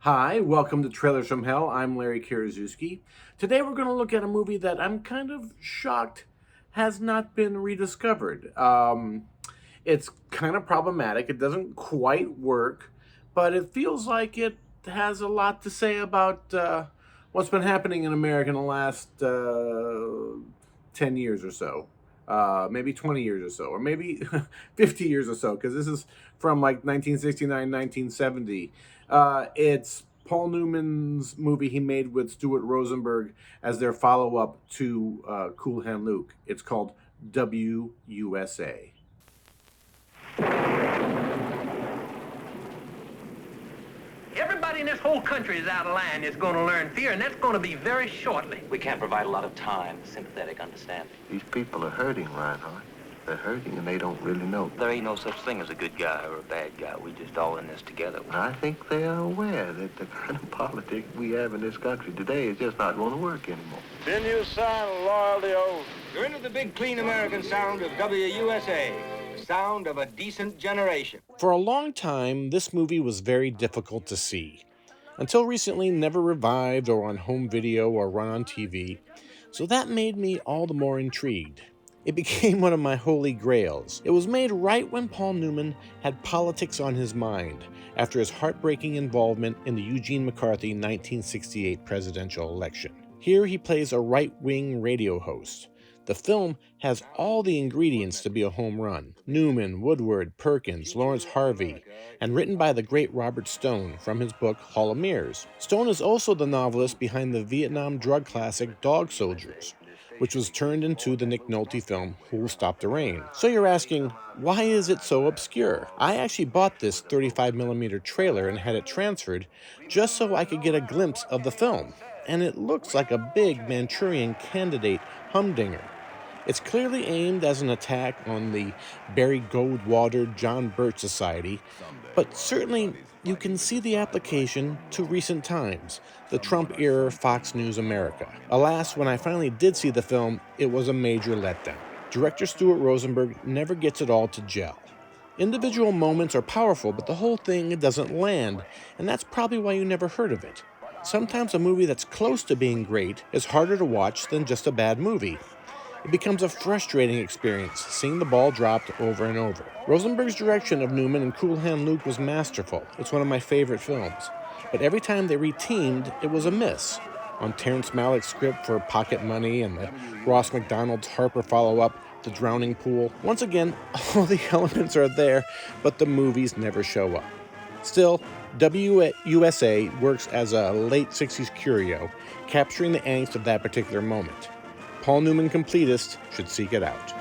Hi, welcome to Trailers from Hell. I'm Larry Karaszewski. Today we're going to look at a movie that I'm kind of shocked has not been rediscovered. It's kind of problematic. It doesn't quite work, but it feels like it has a lot to say about what's been happening in America in the last 10 years or so. Maybe 20 years or so, or maybe 50 years or so, because this is from like 1969, 1970. It's Paul Newman's movie he made with Stuart Rosenberg as their follow-up to Cool Hand Luke. It's called WUSA. Everybody in this whole country is out of line is going to learn fear, and that's going to be very shortly. We can't provide a lot of time, sympathetic understanding. These people are hurting, Reinhardt. They're hurting and they don't really know. There ain't no such thing as a good guy or a bad guy. We just all in this together. I think they are aware that the kind of politics we have in this country today is just not going to work anymore. Then you sign a loyalty oath. You're into the big, clean American sound of WUSA. The sound of a decent generation. For a long time, this movie was very difficult to see. Until recently, never revived or on home video or run on TV. So that made me all the more intrigued. It became one of my holy grails. It was made right when Paul Newman had politics on his mind after his heartbreaking involvement in the Eugene McCarthy 1968 presidential election. Here he plays a right-wing radio host. The film has all the ingredients to be a home run. Newman, Woodward, Perkins, Lawrence Harvey, and written by the great Robert Stone from his book Hall of Mirrors. Stone is also the novelist behind the Vietnam drug classic Dog Soldiers, which was turned into the Nick Nolte film Who'll Stop the Rain. So you're asking, why is it so obscure? I actually bought this 35mm trailer and had it transferred just so I could get a glimpse of the film. And it looks like a big Manchurian Candidate humdinger. It's clearly aimed as an attack on the Barry Goldwater John Birch Society, but certainly you can see the application to recent times, the Trump-era Fox News America. Alas, when I finally did see the film, it was a major letdown. Director Stuart Rosenberg never gets it all to gel. Individual moments are powerful, but the whole thing doesn't land, and that's probably why you never heard of it. Sometimes a movie that's close to being great is harder to watch than just a bad movie. It becomes a frustrating experience, seeing the ball dropped over and over. Rosenberg's direction of Newman and Cool Hand Luke was masterful. It's one of my favorite films. But every time they reteamed, it was a miss. On Terrence Malick's script for Pocket Money and the Ross McDonald's Harper follow-up, The Drowning Pool, once again, all the elements are there, but the movies never show up. Still, WUSA works as a late 60s curio, capturing the angst of that particular moment. Paul Newman completist should seek it out.